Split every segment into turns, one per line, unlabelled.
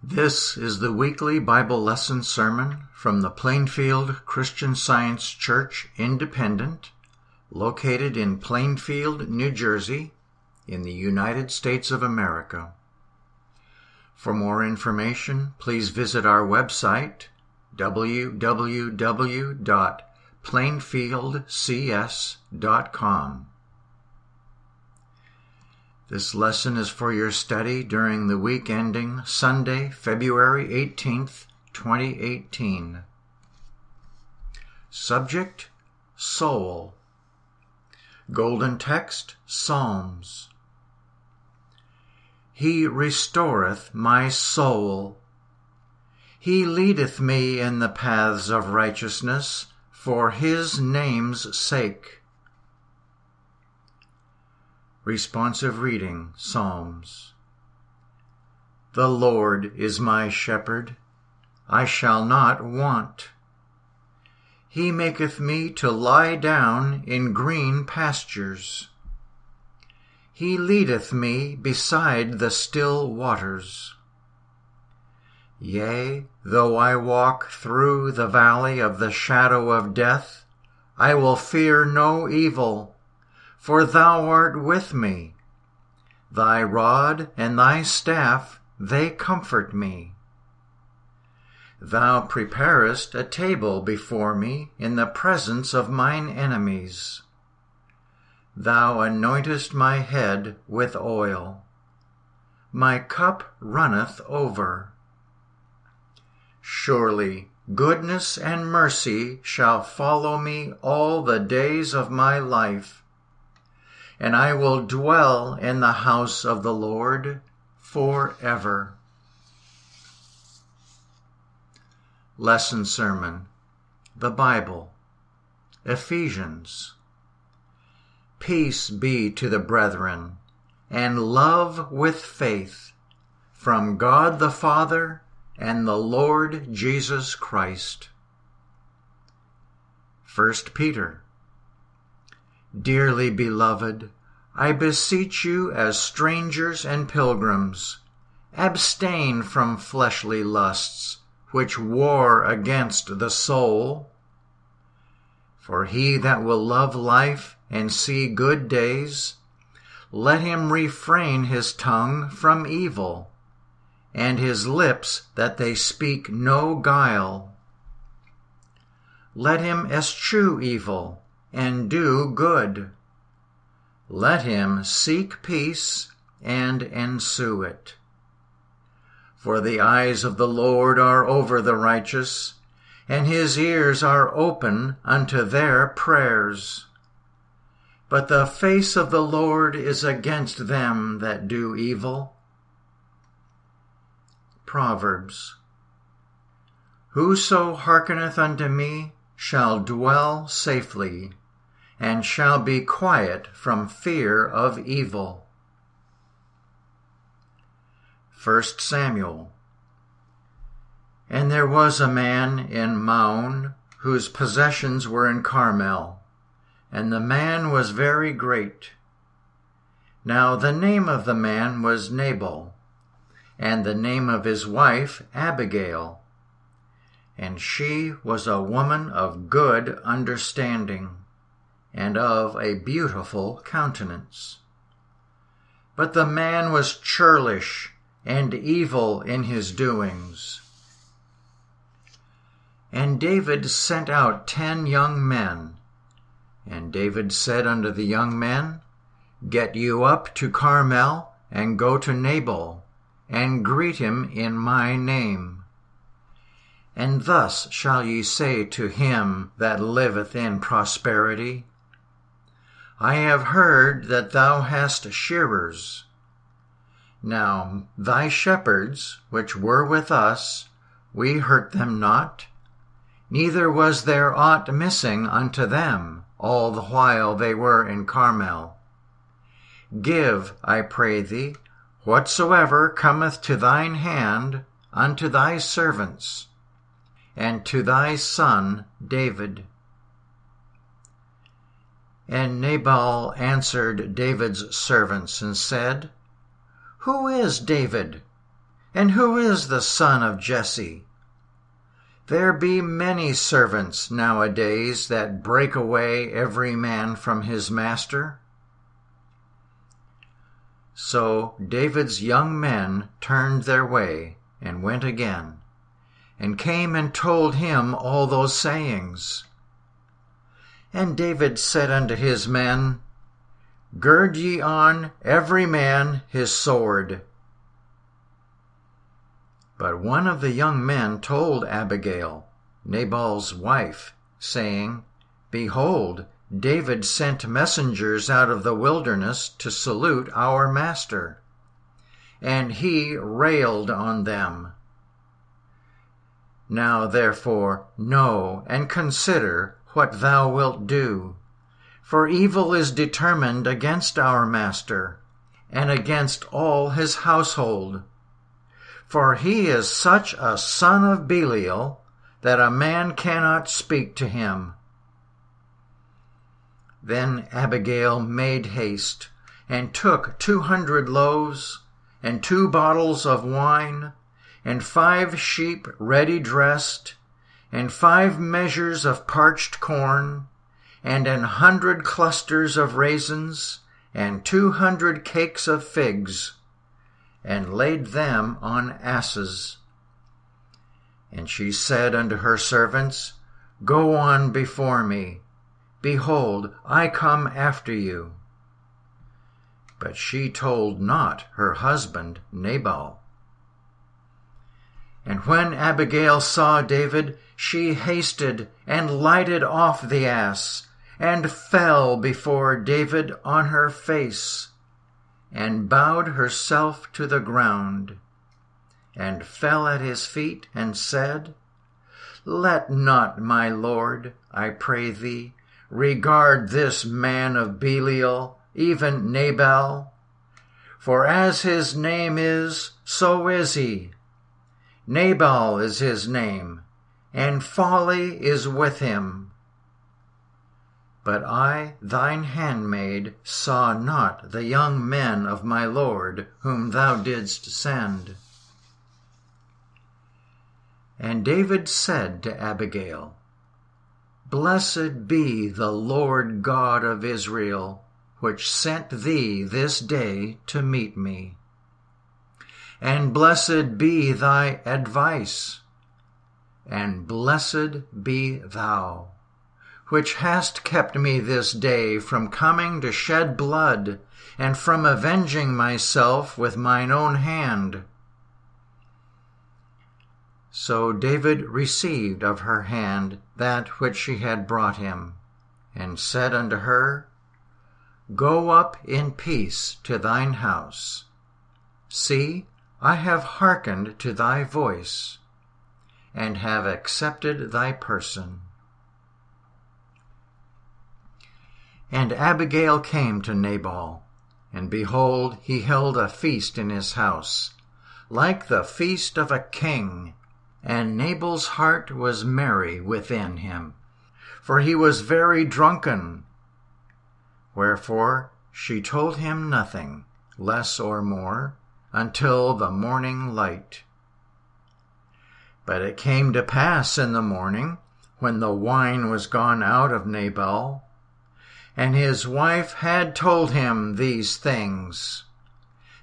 This is the weekly Bible lesson sermon from the Plainfield Christian Science Church Independent, located in Plainfield, New Jersey, in the United States of America. For more information, please visit our website, www.plainfieldcs.com. This lesson is for your study during the week ending Sunday, February 18th, 2018. Subject, Soul. Golden text, Psalms. He restoreth my soul. He leadeth me in the paths of righteousness for his name's sake. Responsive reading, Psalms. The Lord is my shepherd, I shall not want. He maketh me to lie down in green pastures. He leadeth me beside the still waters. Yea, though I walk through the valley of the shadow of death, I will fear no evil, for thou art with me. Thy rod and thy staff, they comfort me. Thou preparest a table before me in the presence of mine enemies. Thou anointest my head with oil. My cup runneth over. Surely goodness and mercy shall follow me all the days of my life, and I will dwell in the house of the Lord forever. Lesson Sermon, the Bible, Ephesians. Peace be to the brethren, and love with faith, from God the Father and the Lord Jesus Christ. 1 Peter. Dearly beloved, I beseech you as strangers and pilgrims, abstain from fleshly lusts, which war against the soul. For he that will love life and see good days, let him refrain his tongue from evil, and his lips that they speak no guile. Let him eschew evil, and do good. Let him seek peace and ensue it. For the eyes of the Lord are over the righteous, and his ears are open unto their prayers. But the face of the Lord is against them that do evil. Proverbs. Whoso hearkeneth unto me shall dwell safely, and shall be quiet from fear of evil. 1 Samuel. And there was a man in Maon, whose possessions were in Carmel, and the man was very great. Now the name of the man was Nabal, and the name of his wife Abigail, and she was a woman of good understanding, and of a beautiful countenance. But the man was churlish and evil in his doings. And David sent out 10 young men. And David said unto the young men, Get you up to Carmel, and go to Nabal, and greet him in my name. And thus shall ye say to him that liveth in prosperity, I have heard that thou hast shearers. Now thy shepherds, which were with us, we hurt them not, neither was there aught missing unto them all the while they were in Carmel. Give, I pray thee, whatsoever cometh to thine hand unto thy servants, and to thy son David. And Nabal answered David's servants and said, Who is David? And who is the son of Jesse? There be many servants nowadays that break away every man from his master. So David's young men turned their way and went again, and came and told him all those sayings. And David said unto his men, Gird ye on every man his sword. But one of the young men told Abigail, Nabal's wife, saying, Behold, David sent messengers out of the wilderness to salute our master. And he railed on them. Now therefore know and consider what thou wilt do. For evil is determined against our master, and against all his household. For he is such a son of Belial, that a man cannot speak to him. Then Abigail made haste, and took 200 loaves, and 2 bottles of wine, and 5 sheep ready dressed, and 5 measures of parched corn, and 100 clusters of raisins, and 200 cakes of figs, and laid them on asses. And she said unto her servants, Go on before me. Behold, I come after you. But she told not her husband Nabal. And when Abigail saw David, she hasted and lighted off the ass, and fell before David on her face, and bowed herself to the ground, and fell at his feet, and said, Let not my lord, I pray thee, regard this man of Belial, even Nabal. For as his name is, so is he. Nabal is his name, and folly is with him. But I, thine handmaid, saw not the young men of my lord, whom thou didst send. And David said to Abigail, Blessed be the Lord God of Israel, which sent thee this day to meet me. And blessed be thy advice, and blessed be thou, which hast kept me this day from coming to shed blood, and from avenging myself with mine own hand. So David received of her hand that which she had brought him, and said unto her, Go up in peace to thine house. See, I have hearkened to thy voice, and have accepted thy person. And Abigail came to Nabal, and behold, he held a feast in his house, like the feast of a king, and Nabal's heart was merry within him, for he was very drunken. Wherefore she told him nothing, less or more, until the morning light. But it came to pass in the morning, when the wine was gone out of Nabal, and his wife had told him these things,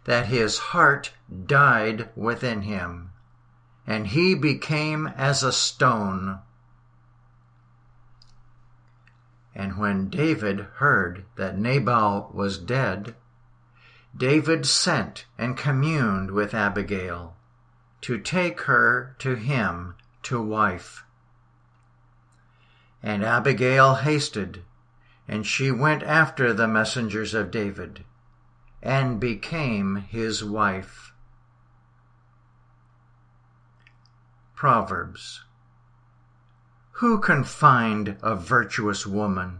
that his heart died within him, and he became as a stone. And when David heard that Nabal was dead, David sent and communed with Abigail, to take her to him to wife. And Abigail hasted, and she went after the messengers of David, and became his wife. Proverbs. Who can find a virtuous woman?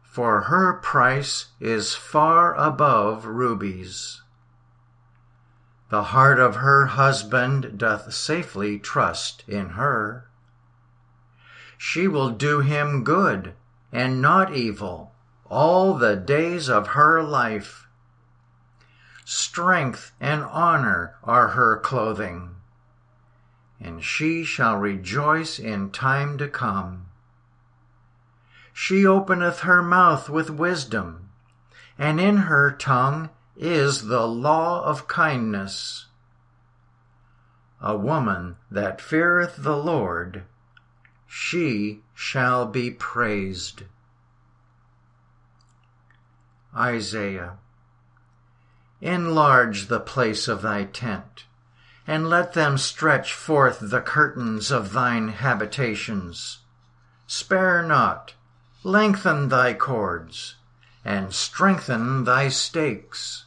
For her price is far above rubies. The heart of her husband doth safely trust in her. She will do him good, and not evil, all the days of her life. strength and honor are her clothing, and she shall rejoice in time to come. She openeth her mouth with wisdom, and in her tongue is the law of kindness. A woman that feareth the Lord, she shall be praised. Isaiah. Enlarge the place of thy tent, and let them stretch forth the curtains of thine habitations. Spare not, lengthen thy cords, and strengthen thy stakes.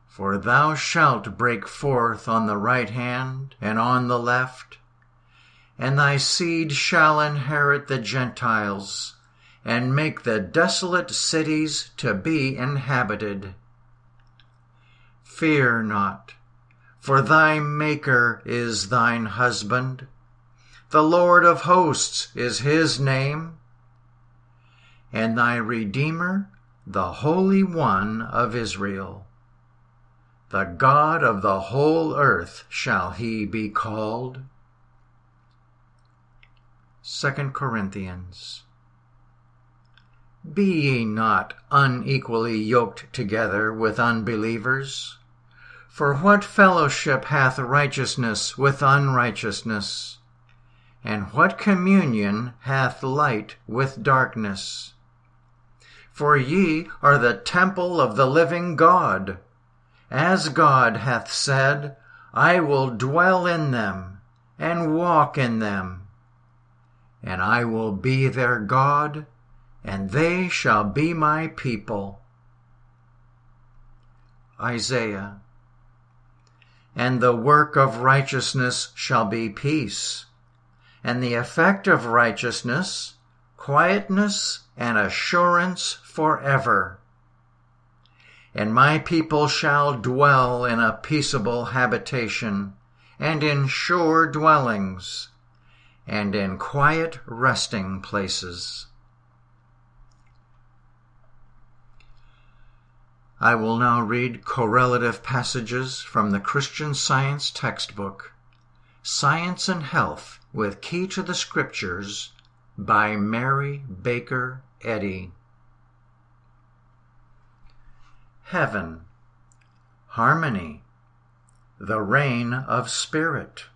For thou shalt break forth on the right hand and on the left, and thy seed shall inherit the Gentiles, and make the desolate cities to be inhabited. Fear not, for thy Maker is thine husband. The Lord of hosts is his name, and thy Redeemer, the Holy One of Israel. The God of the whole earth shall he be called. 2 Corinthians. Be ye not unequally yoked together with unbelievers. For what fellowship hath righteousness with unrighteousness? And what communion hath light with darkness? For ye are the temple of the living God. As God hath said, I will dwell in them, and walk in them. And I will be their God, and they shall be my people. Isaiah. And the work of righteousness shall be peace, and the effect of righteousness, quietness and assurance forever. And my people shall dwell in a peaceable habitation, and in sure dwellings, and in quiet resting places. I will now read correlative passages from the Christian Science textbook, Science and Health with Key to the Scriptures, by Mary Baker Eddy. Heaven, harmony, the reign of spirit,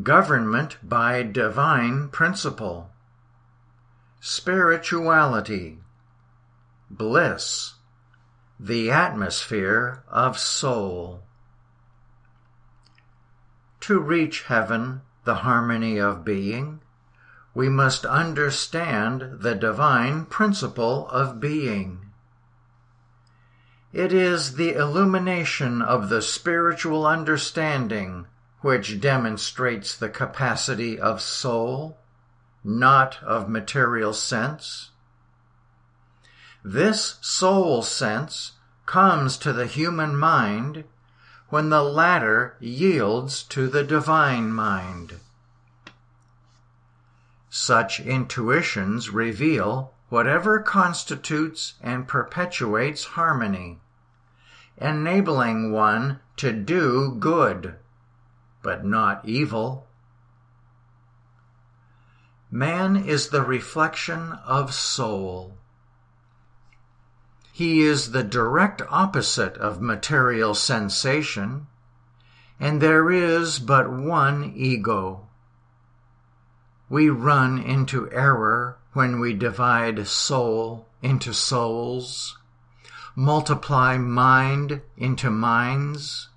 government by divine principle, spirituality, bliss, the atmosphere of soul. To reach heaven, the harmony of being, we must understand the divine principle of being. It is the illumination of the spiritual understanding which demonstrates the capacity of soul, not of material sense. This soul sense comes to the human mind when the latter yields to the divine mind. Such intuitions reveal whatever constitutes and perpetuates harmony, enabling one to do good, but not evil. Man is the reflection of soul. He is the direct opposite of material sensation, and there is but one ego. We run into error when we divide soul into souls, multiply mind into minds,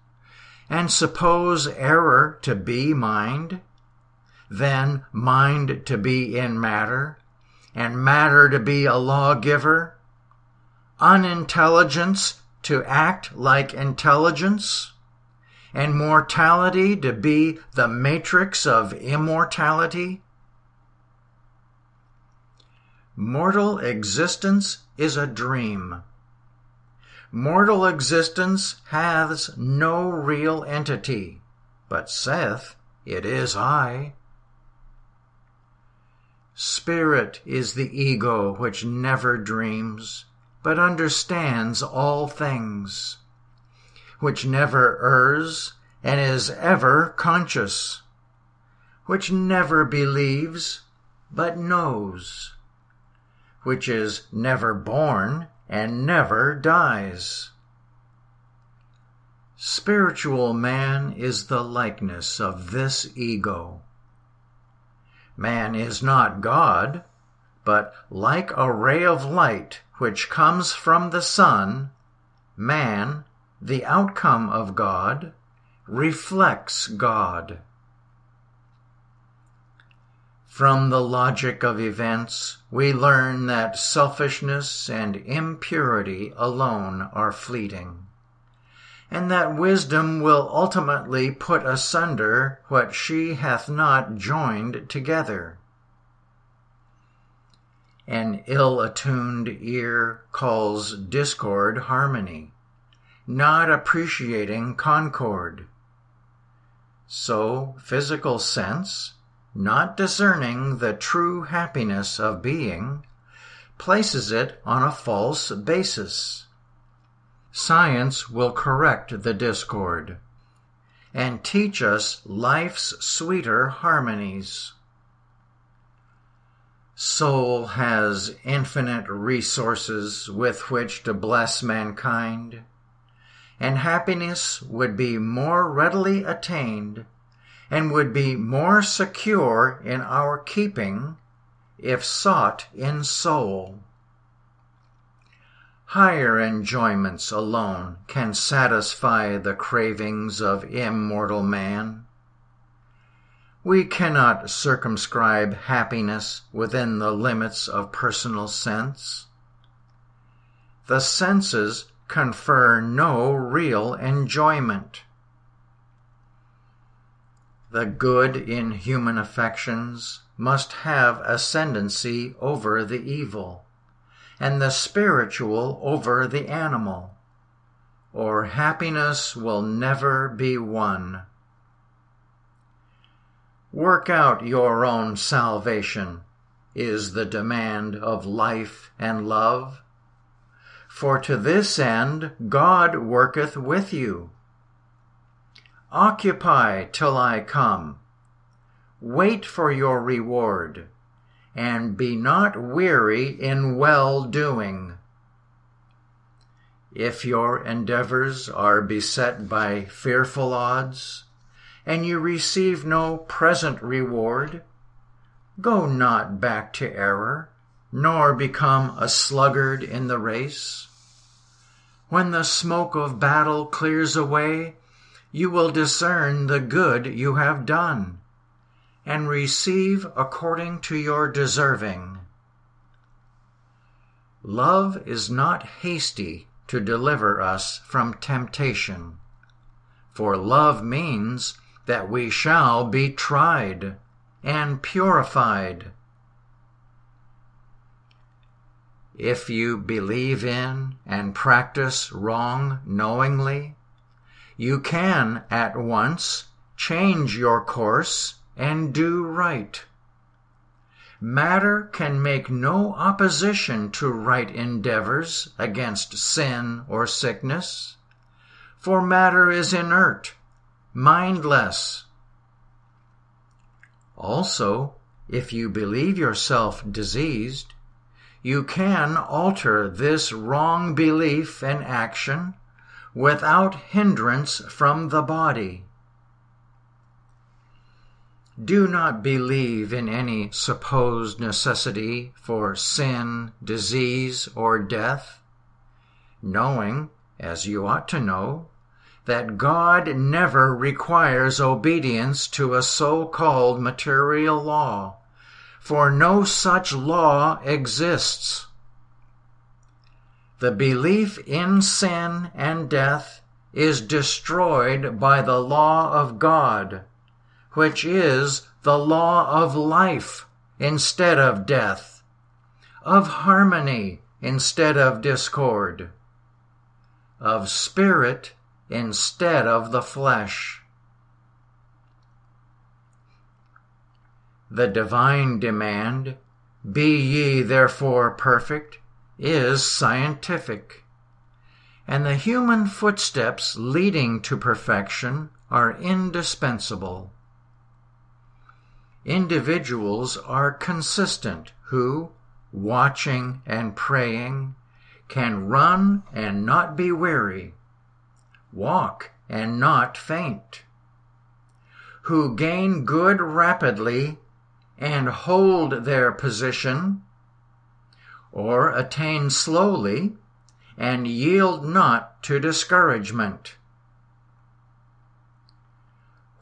and suppose error to be mind, then mind to be in matter, and matter to be a lawgiver, unintelligence to act like intelligence, and mortality to be the matrix of immortality. Mortal existence is a dream. Mortal existence has no real entity, but saith, "It is I." Spirit is the ego which never dreams, but understands all things, which never errs and is ever conscious, which never believes but knows, which is never born and never dies. Spiritual man is the likeness of this ego. Man is not God, but like a ray of light which comes from the sun, man, the outcome of God, reflects God. From the logic of events, we learn that selfishness and impurity alone are fleeting, and that wisdom will ultimately put asunder what she hath not joined together. An ill-attuned ear calls discord harmony, not appreciating concord. So physical sense, not discerning the true happiness of being, places it on a false basis. Science will correct the discord and teach us life's sweeter harmonies. Soul has infinite resources with which to bless mankind, and happiness would be more readily attained and would be more secure in our keeping if sought in soul. Higher enjoyments alone can satisfy the cravings of immortal man. We cannot circumscribe happiness within the limits of personal sense. The senses confer no real enjoyment. The good in human affections must have ascendancy over the evil, and the spiritual over the animal, or happiness will never be won. Work out your own salvation, is the demand of life and love. For to this end God worketh with you. Occupy till I come. Wait for your reward, and be not weary in well-doing. If your endeavors are beset by fearful odds, and you receive no present reward, go not back to error, nor become a sluggard in the race. When the smoke of battle clears away, you will discern the good you have done, and receive according to your deserving. Love is not hasty to deliver us from temptation, for love means that we shall be tried and purified. If you believe in and practice wrong knowingly, you can at once change your course and do right. Matter can make no opposition to right endeavors against sin or sickness, for matter is inert, mindless. Also, if you believe yourself diseased, you can alter this wrong belief and action without hindrance from the body. Do not believe in any supposed necessity for sin, disease, or death, knowing, as you ought to know, that God never requires obedience to a so-called material law, for no such law exists. The belief in sin and death is destroyed by the law of God, which is the law of life instead of death, of harmony instead of discord, of spirit instead of the flesh. The divine demand, "Be ye therefore perfect, is scientific, and the human footsteps leading to perfection are indispensable. Individuals are consistent who, watching and praying, can run and not be weary, walk and not faint, who gain good rapidly and hold their position, or attain slowly and yield not to discouragement.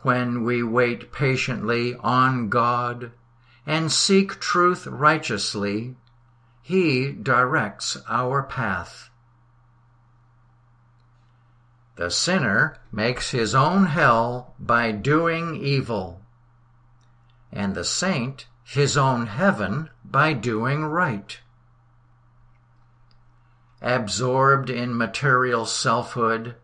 When we wait patiently on God and seek truth righteously, He directs our path. The sinner makes his own hell by doing evil, and the saint his own heaven by doing right. Absorbed in material selfhood,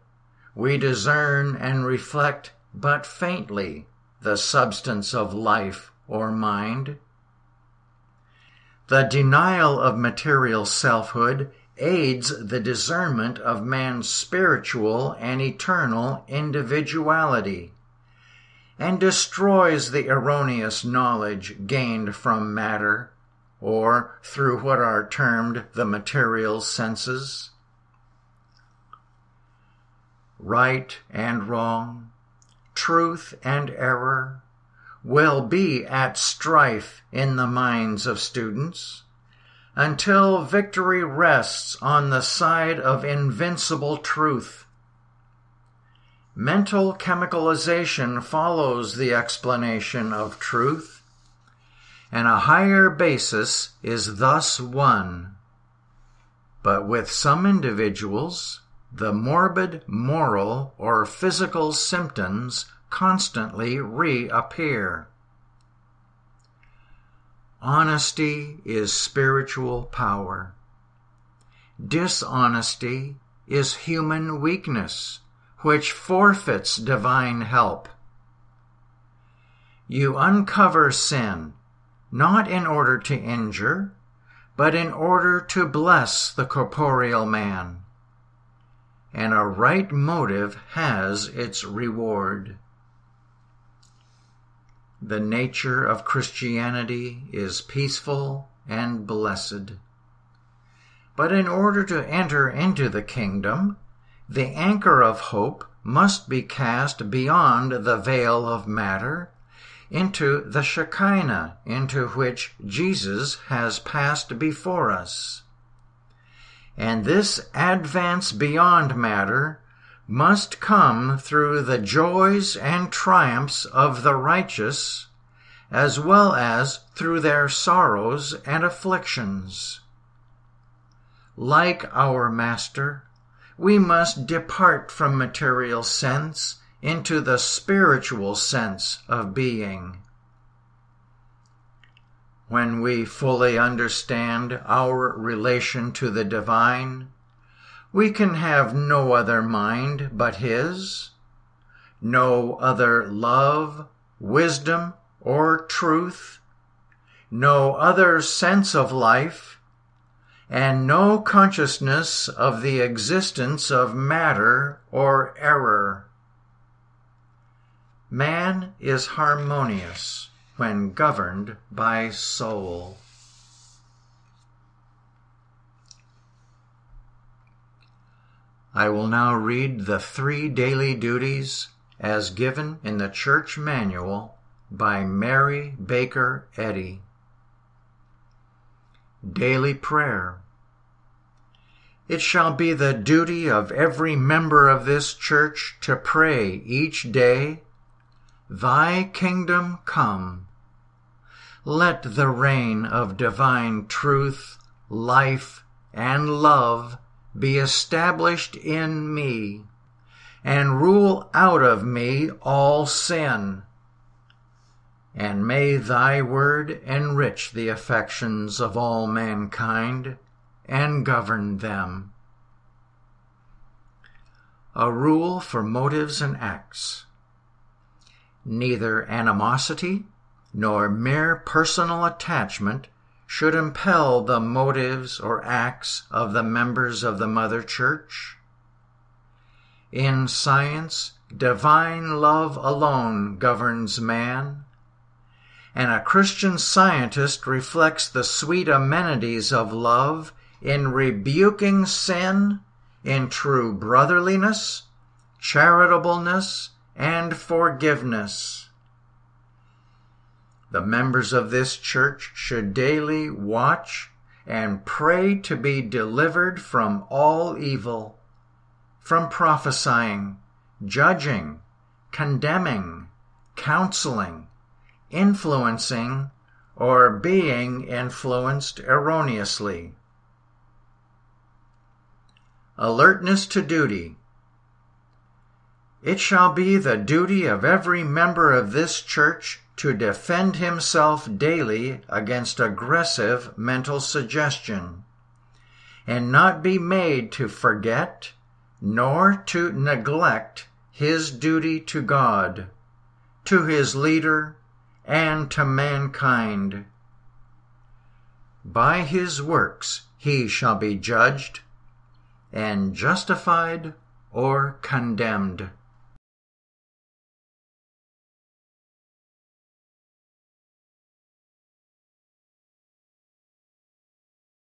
we discern and reflect but faintly the substance of life or mind. The denial of material selfhood aids the discernment of man's spiritual and eternal individuality, and destroys the erroneous knowledge gained from matter, or through what are termed the material senses. Right and wrong, truth and error, will be at strife in the minds of students until victory rests on the side of invincible truth. Mental chemicalization follows the explanation of truth, and a higher basis is thus won. But with some individuals, the morbid moral or physical symptoms constantly reappear. Honesty is spiritual power. Dishonesty is human weakness, which forfeits divine help. You uncover sin, not in order to injure, but in order to bless the corporeal man. And a right motive has its reward. The nature of Christianity is peaceful and blessed. But in order to enter into the kingdom, the anchor of hope must be cast beyond the veil of matter into the Shekinah into which Jesus has passed before us. And this advance beyond matter must come through the joys and triumphs of the righteous, as well as through their sorrows and afflictions. Like our Master, we must depart from material sense into the spiritual sense of being. When we fully understand our relation to the divine, we can have no other mind but His, no other love, wisdom, or truth, no other sense of life, and no consciousness of the existence of matter or error. Man is harmonious when governed by soul. I will now read the 3 daily duties as given in the Church Manual by Mary Baker Eddy. Daily Prayer. It shall be the duty of every member of this church to pray each day, Thy kingdom come. Let the reign of divine truth, life, and love be established in me, and rule out of me all sin. And may Thy word enrich the affections of all mankind, and govern them. A rule for motives and acts. Neither animosity nor mere personal attachment should impel the motives or acts of the members of the Mother Church. In science, divine love alone governs man, and a Christian Scientist reflects the sweet amenities of love in rebuking sin in true brotherliness, charitableness, and forgiveness. The members of this church should daily watch and pray to be delivered from all evil, from prophesying, judging, condemning, counseling, influencing, or being influenced erroneously. Alertness to duty. It shall be the duty of every member of this church to defend himself daily against aggressive mental suggestion, and not be made to forget nor to neglect his duty to God, to his leader, and to mankind. By his works he shall be judged, and justified or condemned.